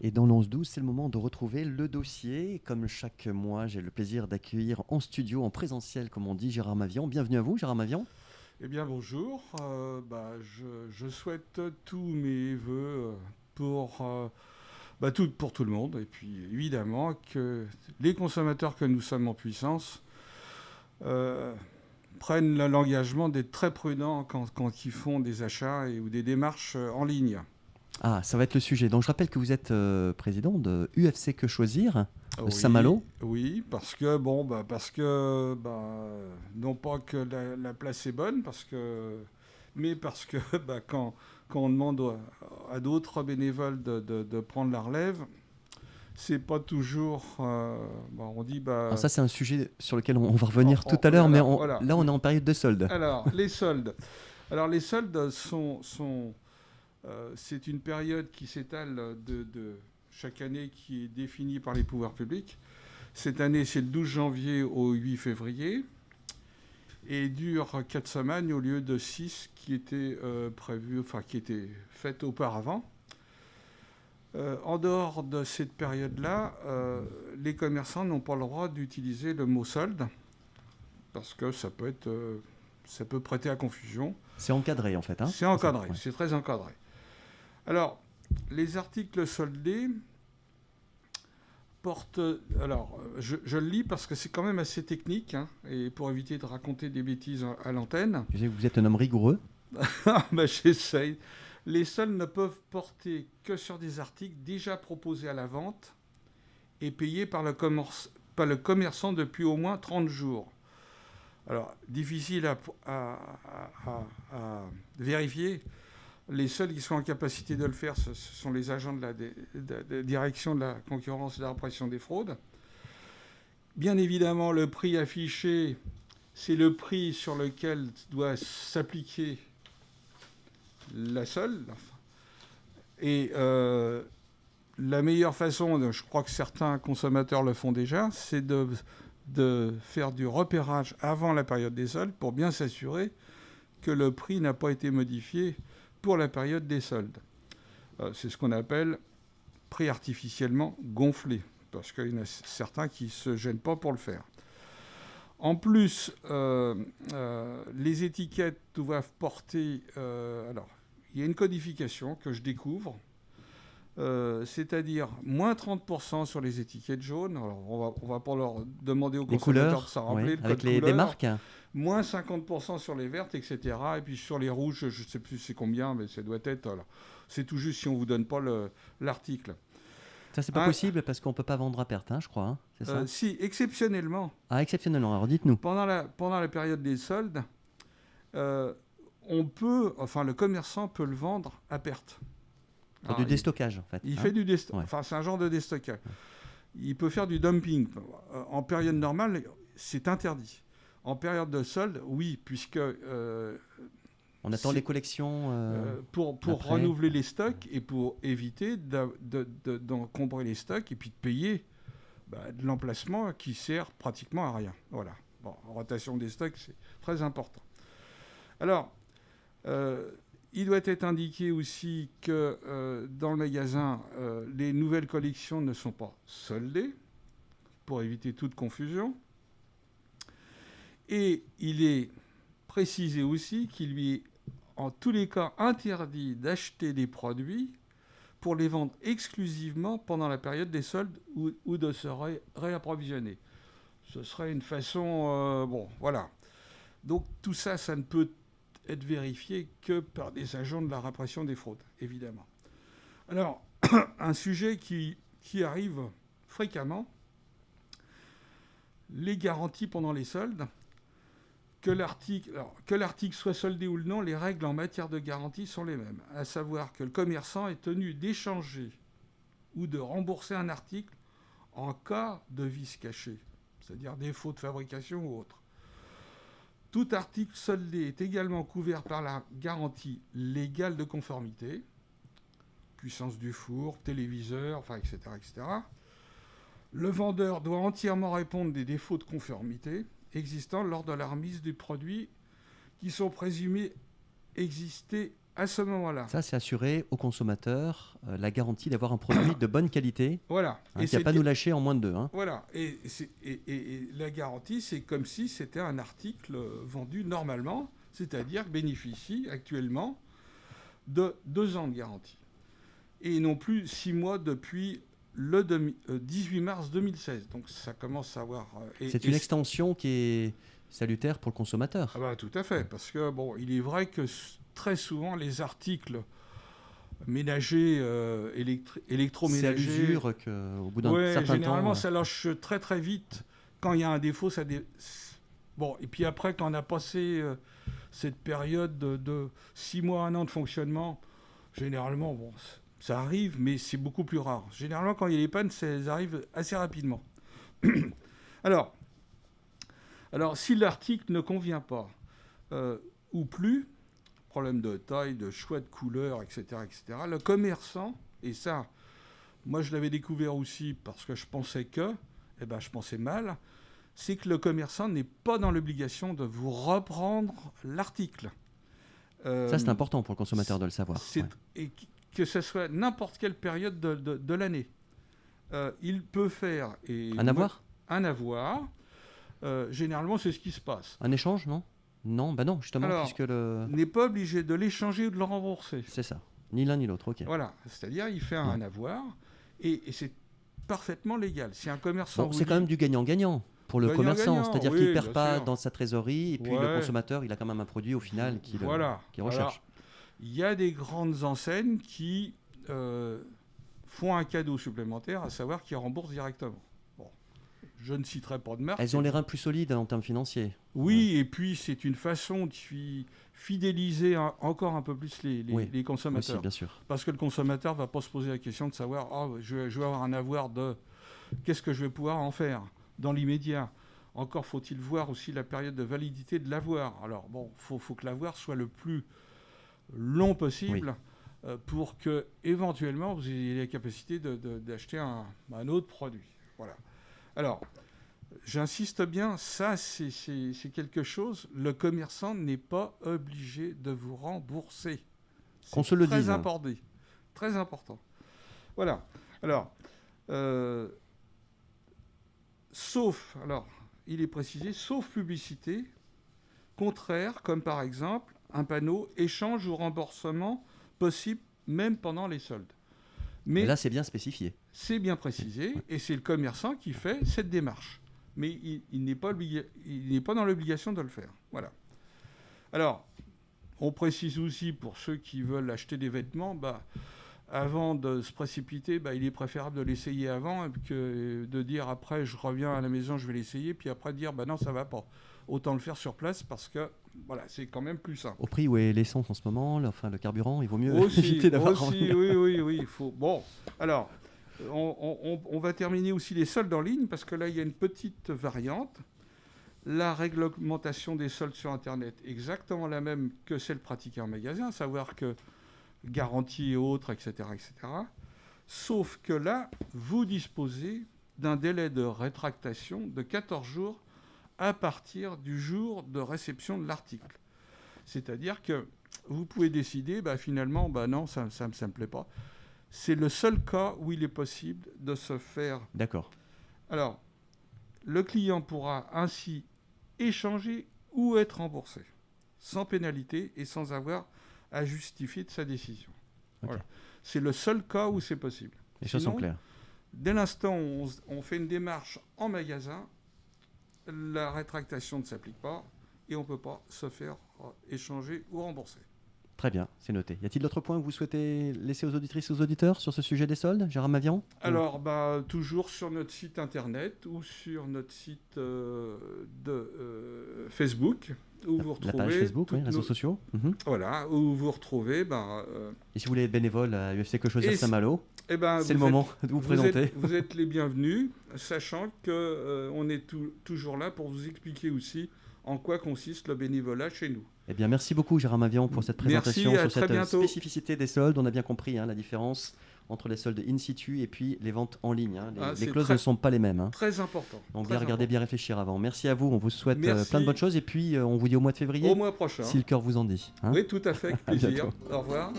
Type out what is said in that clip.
Et dans l'11-12, c'est le moment de retrouver le dossier. Comme chaque mois, j'ai le plaisir d'accueillir en studio, en présentiel, comme on dit, Gérard Mavian. Bienvenue à vous, Gérard Mavian. Eh bien bonjour, je souhaite tous mes voeux pour tout le monde et puis évidemment que les consommateurs que nous sommes en puissance euh, prennent l'engagement d'être très prudents quand ils font des achats ou des démarches en ligne. Ah, ça va être le sujet. Donc, je rappelle que vous êtes président de UFC Que Choisir, de Oui, Saint-Malo. oui, non pas que la place est bonne, mais parce que quand on demande à d'autres bénévoles de prendre la relève, c'est pas toujours. On dit Alors ça, c'est un sujet sur lequel on va revenir tout à l'heure, mais voilà, voilà. là, on est en période de solde. Alors les soldes. Alors les soldes c'est une période qui s'étale de chaque année qui est définie par les pouvoirs publics. Cette année, c'est le 12 janvier au 8 février et dure 4 semaines au lieu de 6 qui étaient qui étaient faites auparavant. En dehors de cette période-là, les commerçants n'ont pas le droit d'utiliser le mot solde parce que ça peut prêter à confusion. C'est encadré, en fait. Hein, c'est encadré, ouais. c'est très encadré. Alors, les articles soldés portent... Alors, je le lis parce que c'est quand même assez technique, hein, et pour éviter de raconter des bêtises à l'antenne. Je sais que vous êtes un homme rigoureux. J'essaye. Les soldes ne peuvent porter que sur des articles déjà proposés à la vente et payés par le commerçant depuis au moins 30 jours. Alors, difficile à vérifier. Les seuls qui sont en capacité de le faire, ce sont les agents de la direction de la concurrence et de la répression des fraudes. Bien évidemment, le prix affiché, c'est le prix sur lequel doit s'appliquer la solde. Et la meilleure façon, je crois que certains consommateurs le font déjà, c'est de faire du repérage avant la période des soldes pour bien s'assurer que le prix n'a pas été modifié pour la période des soldes. C'est ce qu'on appelle prix artificiellement gonflé, parce qu'il y en a certains qui ne se gênent pas pour le faire. En plus, les étiquettes doivent porter... il y a une codification que je découvre, c'est-à-dire moins 30% sur les étiquettes jaunes. Alors, on va pas leur demander aux consommateurs de s'en rappeler, oui, avec des marques. Moins 50% sur les vertes, etc. Et puis sur les rouges, je ne sais plus c'est combien, mais ça doit être... Alors, c'est tout juste si on ne vous donne pas l'article. Ça, c'est pas possible parce qu'on ne peut pas vendre à perte, hein, je crois. Hein, c'est ça si, exceptionnellement. Ah, exceptionnellement. Alors, dites-nous. Pendant la période des soldes, le commerçant peut le vendre à perte. Alors, du déstockage, en fait. Il fait du déstockage. Ouais. Enfin, c'est un genre de déstockage. Ouais. Il peut faire du dumping. En période normale, c'est interdit. En période de solde, oui, puisque... on attend les collections pour renouveler les stocks et pour éviter d'encombrer les stocks et puis de payer de l'emplacement qui sert pratiquement à rien. Voilà. Bon, rotation des stocks, c'est très important. Alors, il doit être indiqué aussi que dans le magasin, les nouvelles collections ne sont pas soldées pour éviter toute confusion. Et il est précisé aussi qu'il lui est en tous les cas interdit d'acheter des produits pour les vendre exclusivement pendant la période des soldes ou de se réapprovisionner. Ce serait une façon... voilà. Donc tout ça, ça ne peut être vérifié que par des agents de la répression des fraudes, évidemment. Alors, un sujet qui arrive fréquemment, les garanties pendant les soldes. Que l'article soit soldé ou non, les règles en matière de garantie sont les mêmes, à savoir que le commerçant est tenu d'échanger ou de rembourser un article en cas de vice caché, c'est-à-dire défaut de fabrication ou autre. Tout article soldé est également couvert par la garantie légale de conformité, puissance du four, téléviseur, etc., etc. Le vendeur doit entièrement répondre des défauts de conformité existants lors de la remise du produit qui sont présumés exister à ce moment-là. Ça, c'est assurer aux consommateurs la garantie d'avoir un produit de bonne qualité, Voilà. qui ne va pas nous lâcher en moins de 2. Voilà. Et la garantie, c'est comme si c'était un article vendu normalement, c'est-à-dire bénéficie actuellement de 2 ans de garantie. Et non plus 6 mois depuis le 18 mars 2016. Donc ça commence à avoir... c'est une extension qui est salutaire pour le consommateur. Ah bah, tout à fait, parce que il est vrai que très souvent les articles ménagers, électroménagers... C'est à l'usure qu'au bout d'un certain temps... Généralement ça lâche très très vite. Quand il y a un défaut, Bon, et puis après, quand on a passé cette période de 6 mois, 1 an de fonctionnement, généralement, ça arrive, mais c'est beaucoup plus rare. Généralement, quand il y a les pannes, ça arrive assez rapidement. Alors, si l'article ne convient pas, ou plus, problème de taille, de choix de couleur, etc., le commerçant, et ça, moi je l'avais découvert aussi parce que je pensais je pensais mal, c'est que le commerçant n'est pas dans l'obligation de vous reprendre l'article. Ça, c'est important pour le consommateur de le savoir. Et que ce soit n'importe quelle période de l'année. Il peut faire... Un avoir ? Un avoir. Généralement, c'est ce qui se passe. Un échange, non ? Non, non, justement, puisque n'est pas obligé de l'échanger ou de le rembourser. C'est ça. Ni l'un ni l'autre, ok. Voilà, c'est-à-dire il fait un avoir et c'est parfaitement légal. Si un commerçant... c'est quand même du gagnant-gagnant pour le commerçant, c'est-à-dire qu'il ne perd pas sûr. Dans sa trésorerie et puis le consommateur, il a quand même un produit au final qu'il recherche. Il y a des grandes enseignes qui font un cadeau supplémentaire, à savoir qu'ils remboursent directement. Je ne citerai pas de marque. Elles ont les reins plus solides en termes financiers. Oui, et puis c'est une façon de fidéliser encore un peu plus les consommateurs. Aussi, bien sûr. Parce que le consommateur ne va pas se poser la question de savoir je vais avoir un avoir de... Qu'est-ce que je vais pouvoir en faire dans l'immédiat ? Encore faut-il voir aussi la période de validité de l'avoir. Alors faut que l'avoir soit le plus long possible pour que éventuellement vous ayez la capacité d'acheter un autre produit. Voilà. Alors, j'insiste bien, ça c'est quelque chose, le commerçant n'est pas obligé de vous rembourser. Qu'on se le dise. Très important. Voilà. Alors, il est précisé, sauf publicité contraire, comme par exemple un panneau échange ou remboursement possible même pendant les soldes. Mais là, c'est bien spécifié. C'est bien précisé, et c'est le commerçant qui fait cette démarche. Mais il n'est pas dans l'obligation de le faire. Voilà. Alors, on précise aussi, pour ceux qui veulent acheter des vêtements, avant de se précipiter, il est préférable de l'essayer avant que de dire après, je reviens à la maison, je vais l'essayer, puis après dire, non, ça va pas. Autant le faire sur place parce que c'est quand même plus simple. Au prix où est l'essence en ce moment, le carburant, il vaut mieux éviter d'avoir... Oui. Il faut... Bon, alors, on va terminer aussi les soldes en ligne parce que là, il y a une petite variante. La réglementation des soldes sur Internet, exactement la même que celle pratiquée en magasin, à savoir que garantie et autres, etc. Sauf que là, vous disposez d'un délai de rétractation de 14 jours à partir du jour de réception de l'article. C'est-à-dire que vous pouvez décider, finalement, non, ça ne me plaît pas. C'est le seul cas où il est possible de se faire... D'accord. Alors, le client pourra ainsi échanger ou être remboursé, sans pénalité et sans avoir à justifier de sa décision. Okay. Voilà. C'est le seul cas où c'est possible. Les choses sont claires. Dès l'instant où on fait une démarche en magasin, la rétractation ne s'applique pas et on ne peut pas se faire échanger ou rembourser. Très bien, c'est noté. Y a-t-il d'autres points que vous souhaitez laisser aux auditrices et aux auditeurs sur ce sujet des soldes, Jérôme Mavian ? Alors, toujours sur notre site internet ou sur notre site de Facebook, où vous retrouvez... La page Facebook, réseaux sociaux. Voilà, où vous retrouvez... Et si vous voulez être bénévole à UFC Que Choisir Saint-Malo, c'est le moment de vous présenter. Vous êtes les bienvenus, sachant qu'on est toujours là pour vous expliquer aussi en quoi consiste le bénévolat chez nous. Eh bien, merci beaucoup, Jérôme Mavian, pour cette présentation sur cette bientôt. spécificité des soldes. On a bien compris la différence entre les soldes in situ et puis les ventes en ligne. Hein. Les c'est clauses ne sont pas les mêmes. Hein. Très important. Donc très bien regarder, important. bien réfléchir avant. Merci à vous, on vous souhaite Merci. plein de bonnes choses et puis on vous dit au mois de février, Au mois prochain. si le cœur vous en dit. Hein. Oui, tout à fait, avec À plaisir. bientôt. Au revoir.